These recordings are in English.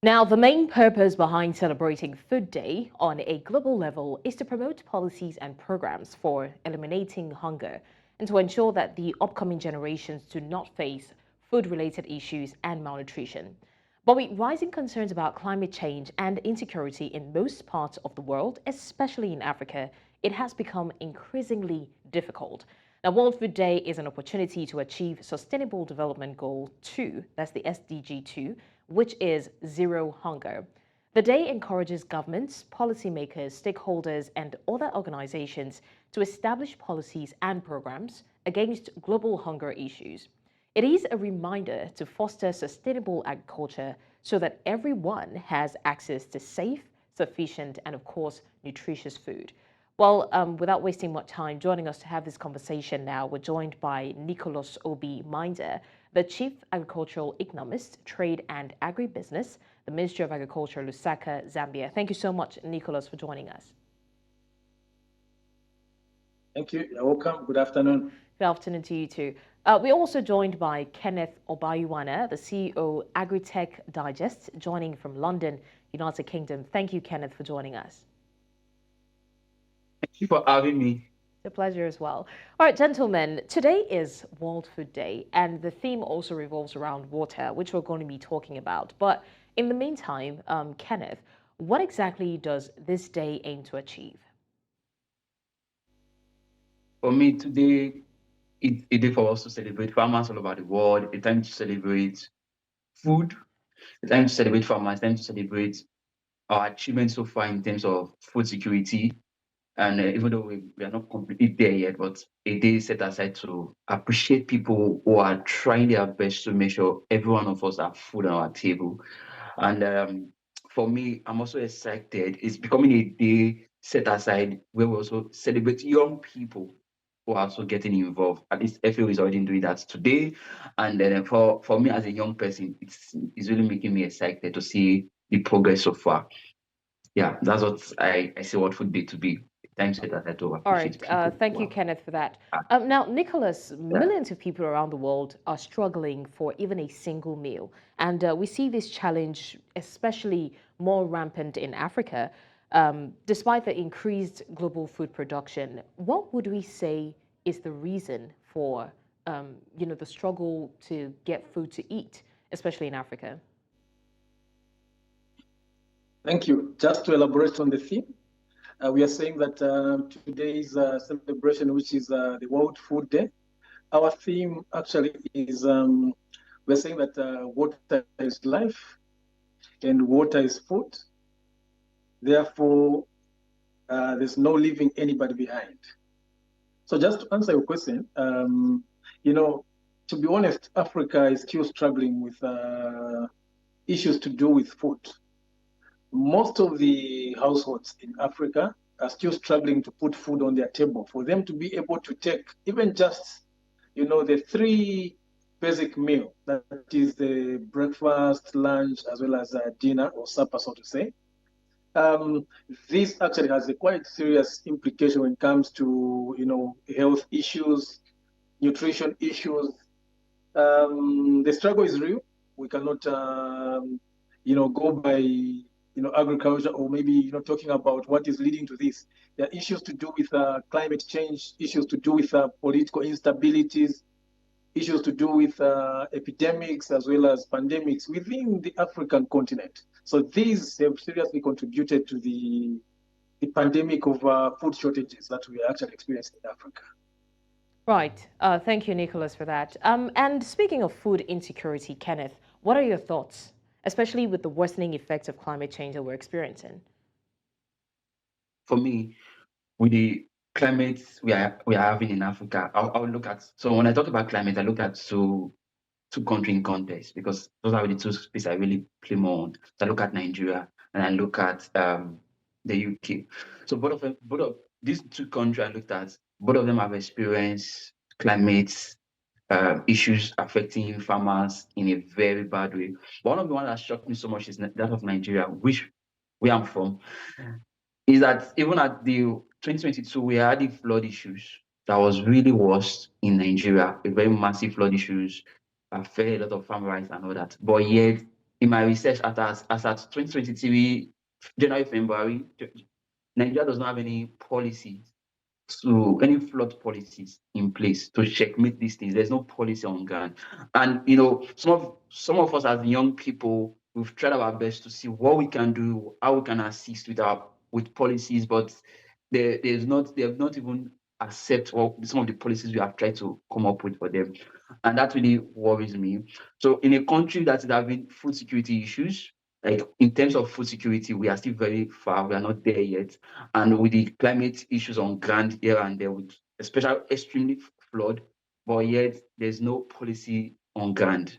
Now, the main purpose behind celebrating Food Day on a global level is to promote policies and programs for eliminating hunger and to ensure that the upcoming generations do not face food-related issues and malnutrition. But with rising concerns about climate change and insecurity in most parts of the world, especially in Africa, it has become increasingly difficult. Now, World Food Day is an opportunity to achieve Sustainable Development Goal 2, that's the SDG 2, which is zero hunger. The day encourages governments, policymakers, stakeholders, and other organizations to establish policies and programs against global hunger issues. It is a reminder to foster sustainable agriculture so that everyone has access to safe, sufficient, and of course, nutritious food. Well, without wasting much time, joining us to have this conversation now, we're joined by Nicholus Obby Mainza, the Chief Agricultural Economist, Trade and Agribusiness, the Ministry of Agriculture, Lusaka, Zambia. Thank you so much, Nicholus, for joining us. Thank you. You're welcome. Good afternoon. Good afternoon to you too. We're also joined by Kenneth Obayuwana, the CEO, Agritech Digest, joining from London, United Kingdom. Thank you, Kenneth, for joining us. Thank you for having me. It's a pleasure as well. All right, gentlemen, today is World Food Day, and the theme also revolves around water, which we're going to be talking about. But in the meantime, Kenneth, what exactly does this day aim to achieve? For me, today, it's a day for us to celebrate farmers all over the world, a time to celebrate food, a time to celebrate farmers, a time to celebrate our achievements so far in terms of food security. And even though we are not completely there yet, but a day set aside to appreciate people who are trying their best to make sure every one of us have food on our table. And for me, I'm also excited. It's becoming a day set aside where we also celebrate young people who are also getting involved. At least FAO is already doing that today. And then for me as a young person, it's really making me excited to see the progress so far. Yeah, that's what I see what food day to be. Thanks for that. I do All appreciate right. people. Thank you, Kenneth, for that. Now, Nicholas, millions of people around the world are struggling for even a single meal. And we see this challenge especially more rampant in Africa. Despite the increased global food production, what would we say is the reason for the struggle to get food to eat, especially in Africa? Thank you. Just to elaborate on the theme, we are saying that today's celebration, which is the World Food Day, our theme actually is we're saying that water is life and water is food. Therefore, there's no leaving anybody behind. So just to answer your question, to be honest, Africa is still struggling with issues to do with food. Most of the households in Africa are still struggling to put food on their table. For them to be able to take even just, the three basic meal, that is the breakfast, lunch, as well as dinner or supper, so to say. This actually has a quite serious implication when it comes to, health issues, nutrition issues. The struggle is real. We cannot, go by agriculture, or maybe talking about what is leading to this. There are issues to do with climate change, issues to do with political instabilities, issues to do with epidemics as well as pandemics within the African continent. So these have seriously contributed to the pandemic of food shortages that we are actually experiencing in Africa. Right. Thank you, Nicholas, for that. And speaking of food insecurity, Kenneth, what are your thoughts, especially with the worsening effects of climate change that we're experiencing? For me, with the climate we are having in Africa, I'll look at, so when I talk about climate, I look at two country in context because those are the two spaces I really play more on. So I look at Nigeria and I look at the UK. So both of these two countries I looked at, both of them have experienced climate issues affecting farmers in a very bad way. One of the ones that shocked me so much is that of Nigeria, which where I'm from, is that even at the 2022, we had the flood issues that was really worse in Nigeria, a very massive flood issues, affected a lot of farm rights and all that. But yet, in my research as at 2023, January, February, Nigeria does not have any policies any flood policies in place to checkmate these things. There's no policy on ground. And some of us as young people, we've tried our best to see what we can do, how we can assist with policies, but they have not even accept some of the policies we have tried to come up with for them. And that really worries me. So in a country that is having food security issues, like in terms of food security, we are still very far. We are not there yet. And with the climate issues on ground here and there, with especially extremely flood, but yet there's no policy on ground.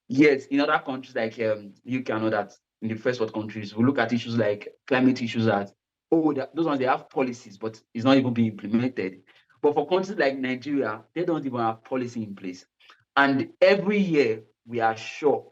Yes, in other countries like UK and all that, in the first world countries, we look at issues like climate issues as, those ones, they have policies, but it's not even being implemented. But for countries like Nigeria, they don't even have policy in place. And every year, we are sure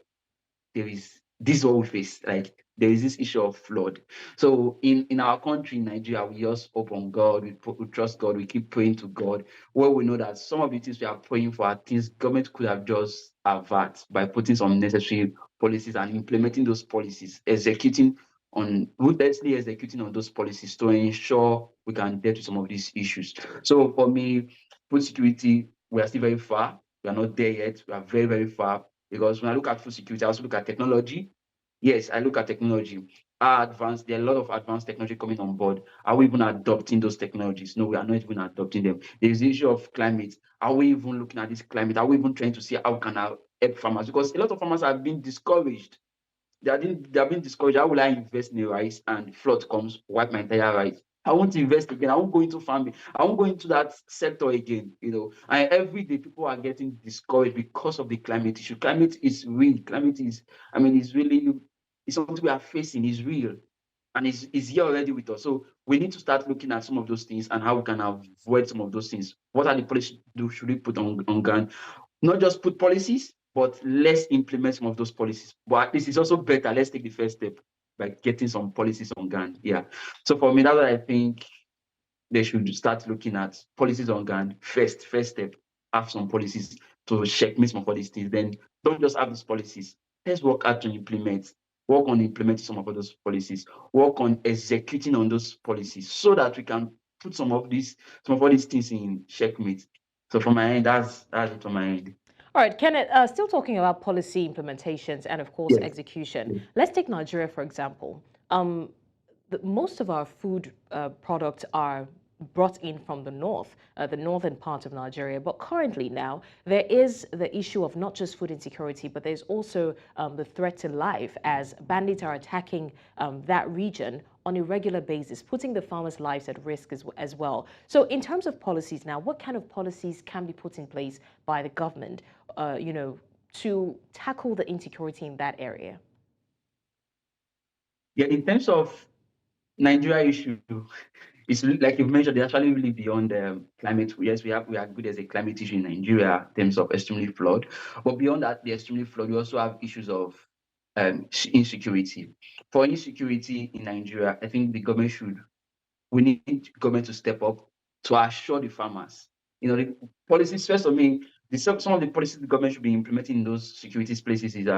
this is what we face. Like, there is this issue of flood. So in our country, in Nigeria, we just hope on God, we trust God, we keep praying to God. Well, we know that some of the things we are praying for are things government could have just avert by putting some necessary policies and implementing those policies, ruthlessly executing on those policies to ensure we can deal with some of these issues. So for me, food security, we are still very far. We are not there yet. We are very, very far. Because when I look at food security, I also look at technology. Yes, I look at technology. There are a lot of advanced technology coming on board. Are we even adopting those technologies? No, we are not even adopting them. There is the issue of climate. Are we even looking at this climate? Are we even trying to see how can I help farmers? Because a lot of farmers have been discouraged. They have been discouraged. How will I invest in a rice and flood comes, wipe my entire rice? I want to invest again. I won't go into farming. I won't go into that sector again, And every day people are getting discouraged because of the climate issue. Climate is real. It's something we are facing. It's real. And it's here already with us. So we need to start looking at some of those things and how we can avoid some of those things. What are the policies should we put on ground? Not just put policies, but let's implement some of those policies. But at least it's also better. Let's take the first step by getting some policies on ground. Yeah. So for me, that's what I think they should start looking at policies on ground. First step, have some policies to checkmate some of these things. Then don't just have these policies. Let's work hard to work on implementing some of those policies, work on executing on those policies so that we can put some of these things in checkmate. So from my end, that's it from my end. All right, Kenneth, still talking about policy implementations and, of course, Yes. execution. Yes. Let's take Nigeria, for example. Most of our food products are brought in from the northern part of Nigeria. But currently now, there is the issue of not just food insecurity, but there's also the threat to life as bandits are attacking that region on a regular basis, putting the farmers' lives at risk as well. So in terms of policies now, what kind of policies can be put in place by the government, to tackle the insecurity in that area? Yeah, in terms of Nigeria issue, it's like you've mentioned, they're actually really beyond climate. Yes, we are good as a climate issue in Nigeria in terms of extremely flood. But beyond that, the extremely flood, we also have issues of insecurity. For insecurity in Nigeria, I think we need government to step up to assure the farmers. The policies, first of me, some of the policies the government should be implementing in those securities places is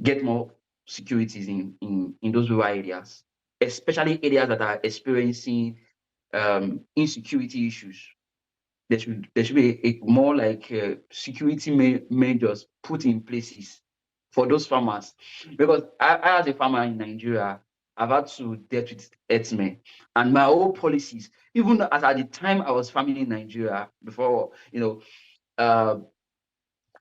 get more securities in those rural areas, especially areas that are experiencing insecurity issues. There should be a more like security measures put in places for those farmers, because I as a farmer in Nigeria, I've had to deal with herdsmen and my own policies. Even as at the time I was farming in Nigeria before,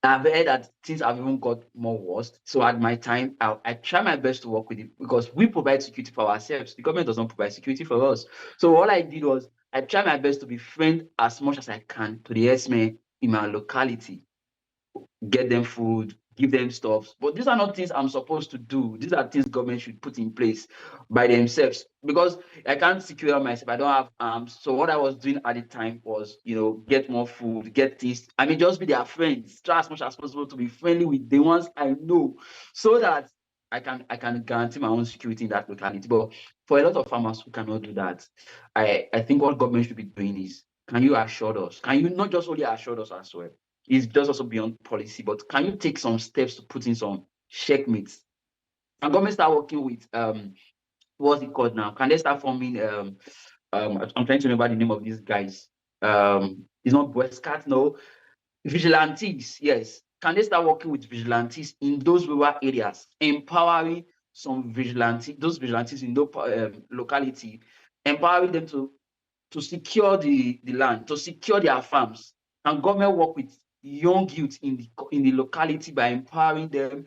I've heard that things have even got more worse. So at my time, I try my best to work with it because we provide security for ourselves. The government does not provide security for us. So all I did was I try my best to be friend as much as I can to the herdsmen in my locality, get them food, give them stuff. But these are not things I'm supposed to do. These are things government should put in place by themselves, because I can't secure myself. I don't have arms. So what I was doing at the time was, get more food, get things. Just be their friends. Try as much as possible to be friendly with the ones I know, so that I can guarantee my own security in that locality. But for a lot of farmers who cannot do that, I think what government should be doing is, can you assure us? Can you not just only assure us as well? It's just also beyond policy, but can you take some steps to put in some checkmates Can government start working with what's it called now? Can they start forming I'm trying to remember the name of these guys. It's not Boy Scout, no. Vigilantes, yes. Can they start working with vigilantes in those rural areas, empowering some vigilantes, those vigilantes in those locality, empowering them to secure the land, to secure their farms? Can government work with young youth in the locality by empowering them?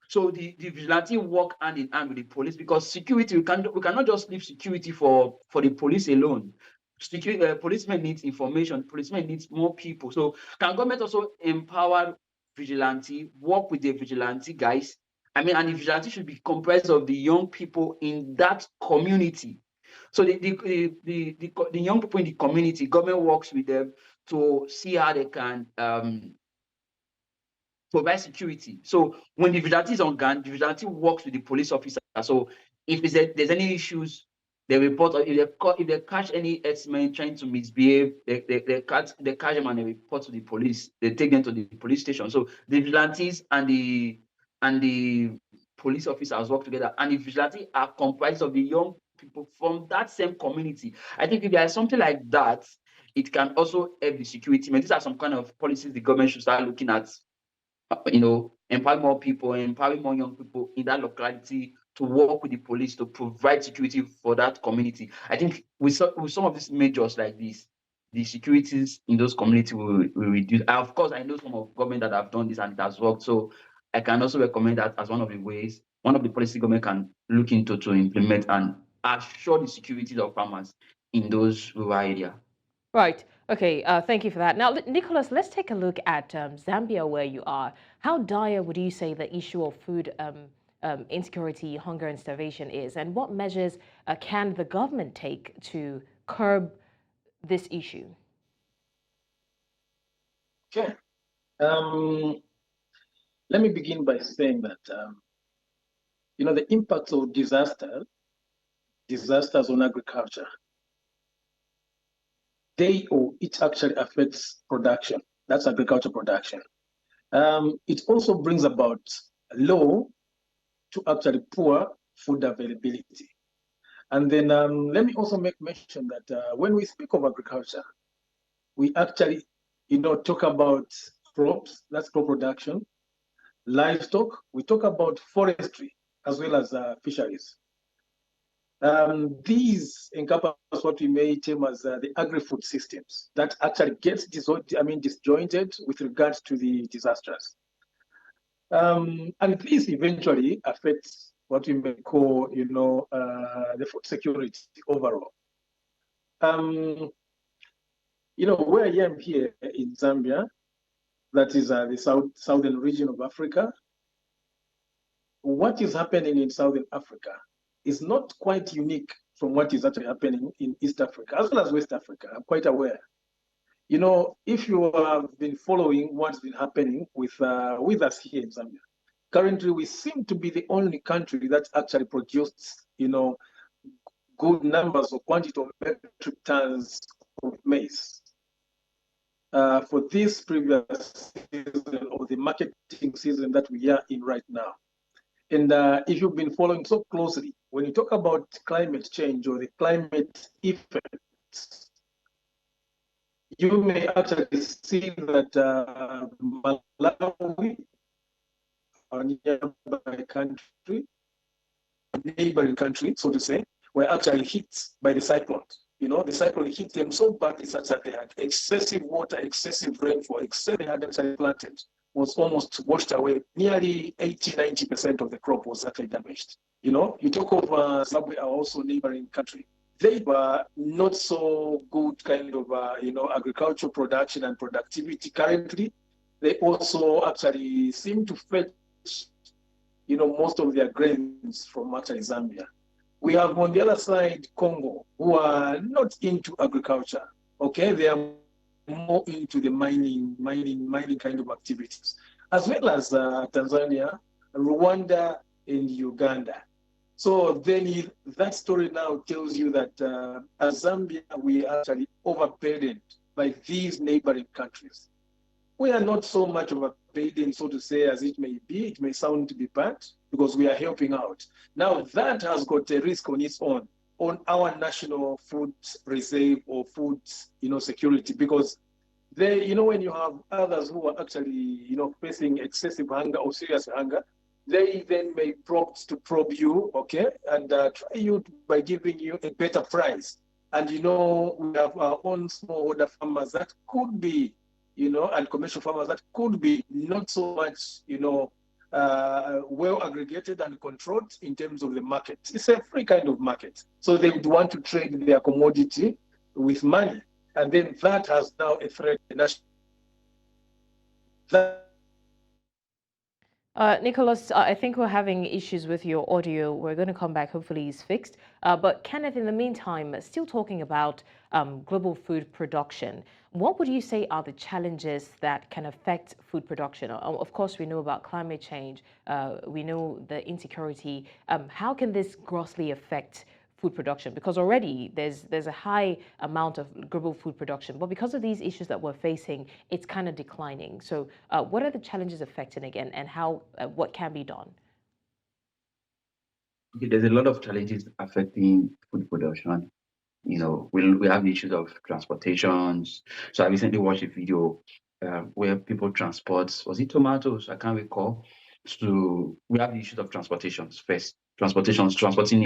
So the vigilante work hand in hand with the police, because security, we cannot just leave security for the police alone. Security, policemen need information, policemen needs more people. So can government also empower vigilante, work with the vigilante guys? I mean, and the vigilante should be comprised of the young people in that community. So the young people in the community, government works with them to see how they can provide security. So when the vigilante is on ground, the vigilante works with the police officer. So if there's any issues, they report. Or if they catch any herdsmen trying to misbehave, they catch them and they report to the police. They take them to the police station. So the vigilantes and the police officers work together, and the vigilantes are comprised of the young people from that same community. I think if there is something like that, it can also help the security. I mean, these are some kind of policies the government should start looking at, empower more people, empower more young people in that locality to work with the police to provide security for that community. I think with some of these measures like this, the securities in those communities will reduce. And of course, I know some of government that have done this and it has worked. So I can also recommend that as one of the ways, one of the policy government can look into to implement and assure the security of farmers in those rural areas. Right. Okay. Thank you for that. Now, Nicholas, let's take a look at Zambia, where you are. How dire would you say the issue of food insecurity, hunger, and starvation is, and what measures can the government take to curb this issue? Okay. Let me begin by saying that the impacts of disasters on agriculture, it actually affects production. That's agriculture production. It also brings about low to actually poor food availability. And then let me also make mention that when we speak of agriculture, we actually, talk about crops, that's crop production, livestock, we talk about forestry, as well as fisheries. These encompass what we may term as the agri-food systems that actually gets disjointed with regards to the disasters. And this eventually affects what we may call, the food security overall. Where I am here in Zambia, that is the southern region of Africa. What is happening in Southern Africa is not quite unique from what is actually happening in East Africa, as well as West Africa. I'm quite aware. If you have been following what's been happening with us here in Zambia, currently we seem to be the only country that actually produced, good numbers or quantity of metric tons of maize for this previous season, or the marketing season that we are in right now. And if you've been following so closely, when you talk about climate change or the climate effects, you may actually see that Malawi, our nearby country, neighboring country, so to say, were actually hit by the cyclone. The cyclone hit them so badly such that they had excessive water, excessive rainfall, they had actually planted was almost washed away. Nearly 80–90% of the crop was actually damaged. You talk of Zimbabwe, are also neighboring country. They were not so good kind of, agricultural production and productivity currently. They also actually seem to fetch, most of their grains from actually Zambia. We have on the other side Congo, who are not into agriculture. Okay, they are more into the mining kind of activities, as well as Tanzania, Rwanda, and Uganda. So then that story now tells you that as Zambia, we are actually overburdened by these neighboring countries. we are not so much overpaiding, so to say, as it may be. It may sound to be bad because we are helping out. Now, that has got a risk on its own on our national food reserve or food, security, because they, when you have others who are actually, facing excessive hunger or serious hunger, they then may prompt to probe you, okay, and try you by giving you a better price. And, we have our own smallholder farmers that could be, and commercial farmers that could be not so much, well aggregated and controlled in terms of the market. It's a free kind of market. So they would want to trade their commodity with money. And then that has now a threat to the national. Nicholus, I think we're having issues with your audio. We're going to come back. Hopefully it's fixed. But Kenneth, in the meantime, still talking about global food production, what would you say are the challenges that can affect food production? Of course, we know about climate change. We know the insecurity. How can this grossly affect food production? Because already there's a high amount of global food production, but because of these issues that we're facing, it's kind of declining. So what are the challenges affecting again, and how what can be done? Okay, there's a lot of challenges affecting food production. We have the issues of transportations. So I recently watched a video where people transport, was it tomatoes? I can't recall. So we have the issues of transportations first. Transporting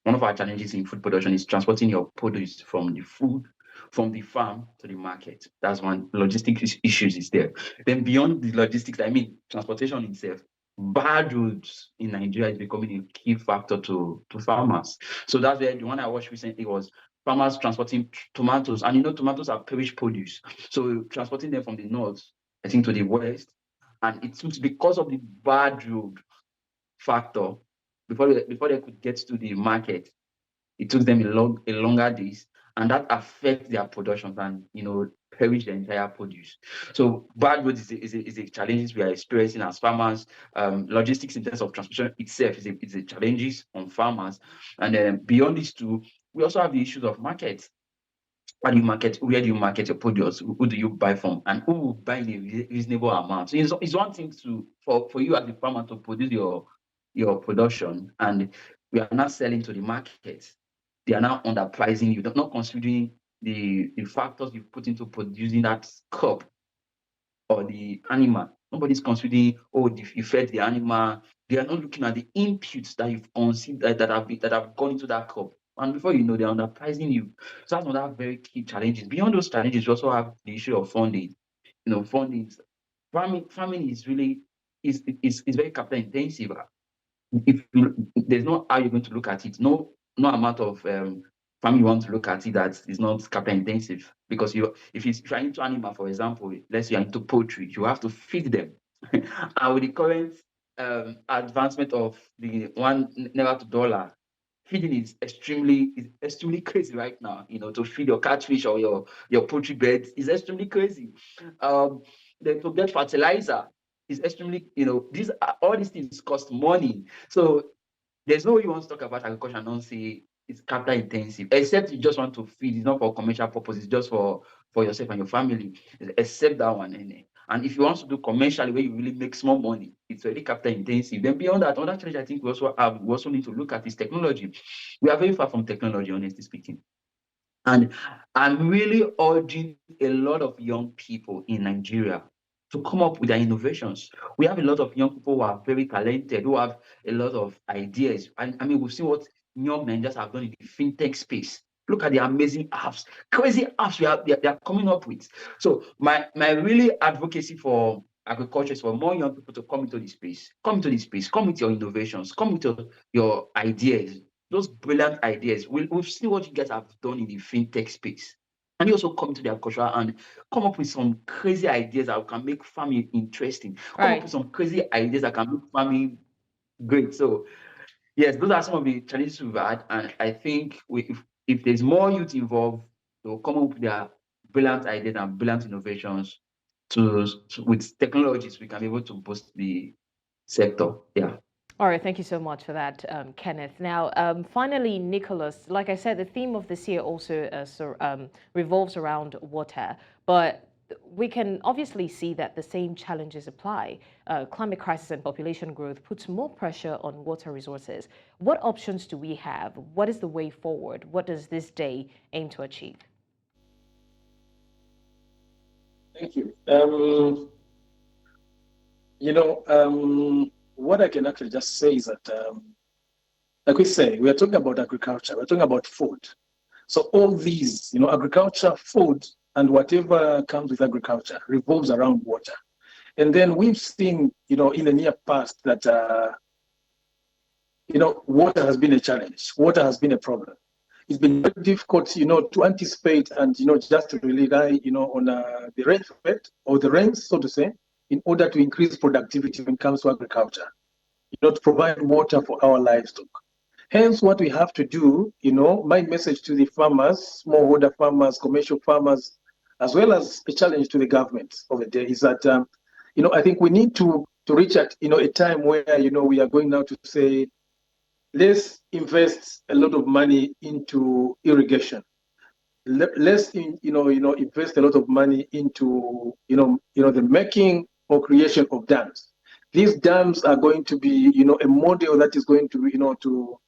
one of our challenges in food production is transporting your produce from the farm to the market. That's one. Logistic issues is there. Then beyond the logistics, I mean, transportation itself, bad roads in Nigeria is becoming a key factor to farmers. So that's where the one I watched recently was farmers transporting tomatoes. And tomatoes are perishable produce. So transporting them from the north, I think, to the west. And it took, because of the bad road factor, before they could get to the market, it took them a longer days, and that affects their production and perish the entire produce. So bad roads is a challenge we are experiencing as farmers. Logistics in terms of transportation itself is a challenge on farmers. And then beyond these two, we also have the issues of markets. How do you market? Where do you market your produce? Who do you buy from? And who will buy in a reasonable amount? So it's one thing for you as a farmer to produce your production, and we are not selling to the market. They are now underpricing you. They're not considering the factors you put into producing that crop or the animal. Nobody's considering, if you fed the animal. They are not looking at the inputs that you've considered that have gone into that crop. And before you know, they're underpricing you. So that's another very key challenges. Beyond those challenges, we also have the issue of funding. Funding. Farming is really is very capital intensive. There's no how you're going to look at it. No amount of farming you want to look at it that is not capital intensive, because if you're into animal, for example, let's say you're into poultry, you have to feed them. And with the current advancement of the $1 to dollar, feeding is extremely crazy right now. To feed your catfish or your poultry beds is extremely crazy. Then to get fertilizer is extremely, all these things cost money. So there's no way you want to talk about agriculture and not say it's capital intensive, except you just want to feed. It's not for commercial purposes, just for yourself and your family, except that one. And if you want to do commercially where you really make small money, it's very capital intensive. Then beyond that, another challenge I think we also need to look at is technology. We are very far from technology, honestly speaking. And I'm really urging a lot of young people in Nigeria to come up with their innovations. We have a lot of young people who are very talented, who have a lot of ideas. And I mean, we've seen what young Nigerians have done in the fintech space. Look at the amazing apps, crazy apps they are coming up with. So my really advocacy for agriculture is for more young people to come into this space. Come with your innovations, come with your ideas, those brilliant ideas. We've seen what you guys have done in the fintech space. And you also come to the agriculture and come up with some crazy ideas that can make farming interesting. Come up with some crazy ideas that can make farming great. So yes, those are some of the challenges we've had. And I think if there's more youth involved, they'll come up with their brilliant ideas and brilliant innovations with technologies, we can be able to boost the sector. Yeah. All right, thank you so much for that, Kenneth. Now, finally, Nicholus, like I said, the theme of this year also revolves around water. But we can obviously see that the same challenges apply. Climate crisis and population growth puts more pressure on water resources. What options do we have? What is the way forward? What does this day aim to achieve? Thank you. What I can actually just say is that, like we say, we are talking about agriculture, we're talking about food. So all these, agriculture, food, and whatever comes with agriculture revolves around water. And then we've seen, in the near past that, water has been a challenge. Water has been a problem. It's been very difficult, to anticipate and, just to rely, on the rain effect or the rains, so to say, in order to increase productivity when it comes to agriculture, to provide water for our livestock. Hence, what we have to do, my message to the farmers, smallholder farmers, commercial farmers, as well as a challenge to the government of the day is that, I think we need to reach at, a time where, we are going now to say, let's invest a lot of money into irrigation. Let's invest a lot of money into the making or creation of dams. These dams are going to be a model that is going to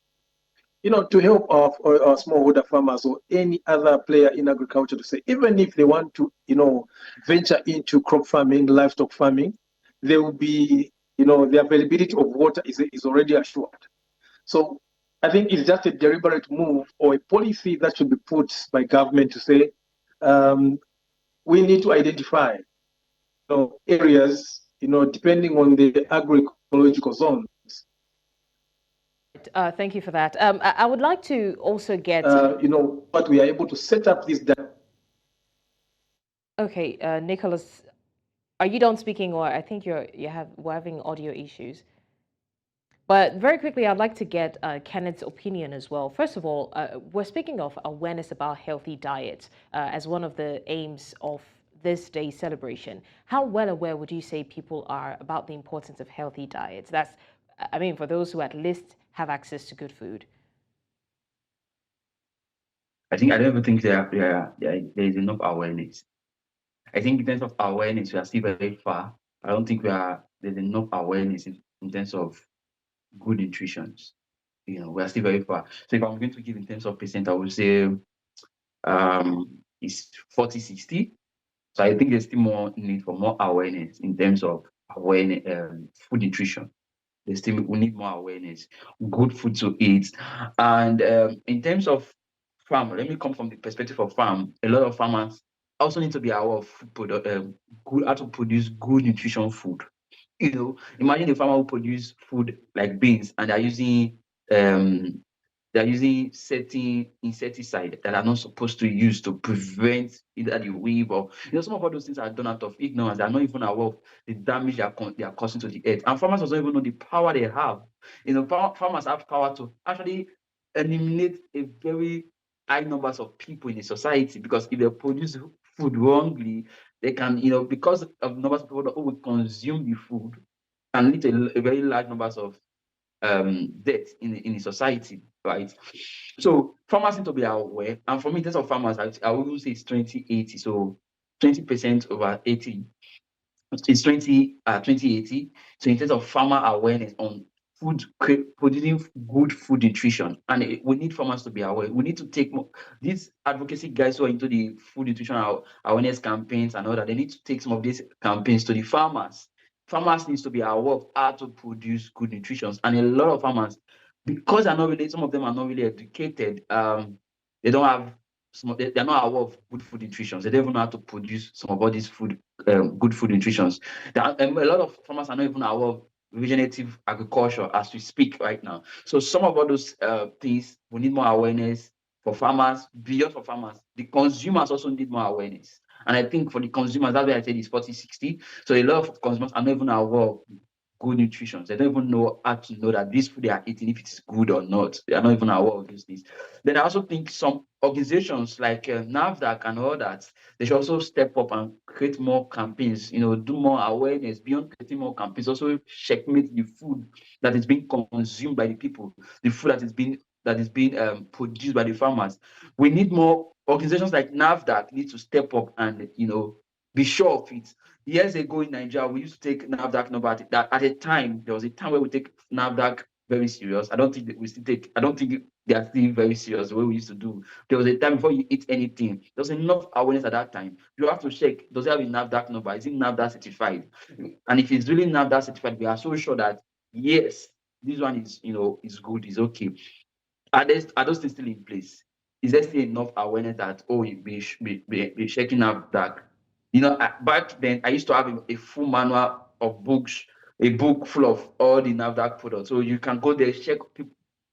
to help our smallholder farmers or any other player in agriculture to say, even if they want to venture into crop farming, livestock farming, there will be the availability of water is already assured. So I think it's just a deliberate move or a policy that should be put by government to say, we need to identify areas, depending on the agroecological zones. Thank you for that. I would like to also get, but we are able to set up this. Okay, Nicholus, are you done speaking, or I think we're having audio issues? But very quickly, I'd like to get Kenneth's opinion as well. First of all, we're speaking of awareness about healthy diets as one of the aims of this day's celebration. How well aware would you say people are about the importance of healthy diets? That's, I mean, for those who at least have access to good food. I don't even think there is enough awareness. I think in terms of awareness, we are still very far. I don't think there's enough awareness in terms of good nutrition. We are still very far. So if I'm going to give in terms of percent, I would say it's 40-60. So I think there's still more need for more awareness in terms of awareness, food nutrition. We need more awareness, good food to eat. And in terms of farm, let me come from the perspective of farm. A lot of farmers also need to be aware of how to produce good nutrition food. Imagine a farmer who produce food like beans and they're using certain insecticide that are not supposed to use to prevent either the weave or some of all those things are done out of ignorance. They're not even aware of the damage they are causing to the earth. And farmers don't even know the power they have. Farmers have power to actually eliminate a very high numbers of people in a society, because if they produce food wrongly, they can, because of numbers of people who will consume the food, can lead to a very large numbers of death in a society, right? So farmers need to be aware. And for me, in terms of farmers, I would say it's 20-80. So 20% over 80 it's 20-80. So in terms of farmer awareness on producing good food nutrition, and we need farmers to be aware. We need to take more, these advocacy guys who are into the food nutrition awareness campaigns and all that. They need to take some of these campaigns to the farmers. Farmers need to be aware of how to produce good nutrition, and a lot of farmers, because some of them are not really educated. They don't have they're not aware of good food nutrition. They don't even know how to produce some of all these good food nutrition. A lot of farmers are not even aware of regenerative agriculture as we speak right now. So some of all those things, we need more awareness for farmers, beyond for farmers. The consumers also need more awareness. And I think for the consumers, that's why I said it's 40-60. So a lot of consumers are not even aware of good nutrition. They don't even know how to know that this food they are eating, if it is good or not. They are not even aware of these things. Then I also think some organizations like NAFDAC and all that, they should also step up and create more campaigns, do more awareness beyond creating more campaigns. Also checkmate the food that is being consumed by the people, the food that is being produced by the farmers. We need more organizations like NAFDAC need to step up and Be sure of it. Years ago in Nigeria, we used to take NAFDAC number at a time. There was a time where we take NAFDAC very serious. I don't think that we still take. I don't think they are still very serious the way we used to do. There was a time before you eat anything. There was enough awareness at that time. You have to check. Does it have a NAFDAC number? Is it NAFDAC certified? And if it's really NAFDAC certified, we are so sure that yes, this one is is good, is okay. Are those things still in place? Is there still enough awareness that be checking NAFDAC? Back then I used to have a full manual of books, a book full of all the NAFDAC products. So you can go there, check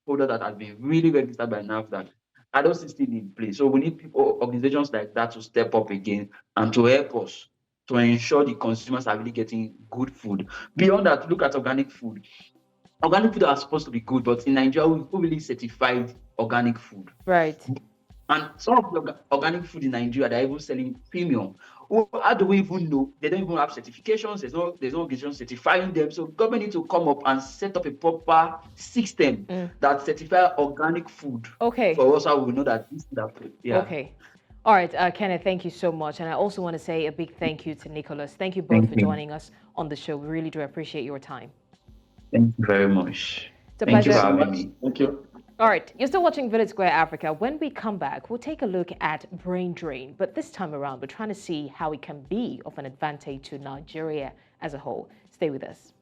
products that have been really registered by NAFDAC. Are those things still in place? So we need people, organizations like that to step up again and to help us to ensure the consumers are really getting good food. Beyond that, look at organic food. Organic food are supposed to be good, but in Nigeria, who really certified organic food? Right. And some of the organic food in Nigeria, they're even selling premium. How do we even know? They don't even have certifications. There's no organization certifying them. So government need to come up and set up a proper system that certify organic food. Okay. For us, how we know that this is that. Yeah. Okay. All right, Kenneth, thank you so much. And I also want to say a big thank you to Nicholus. Thank you both for joining us on the show. We really do appreciate your time. Thank you very much. It's a Thank pleasure. you for having me. Thank you. All right, you're still watching Village Square Africa. When we come back, we'll take a look at brain drain. But this time around, we're trying to see how it can be of an advantage to Nigeria as a whole. Stay with us.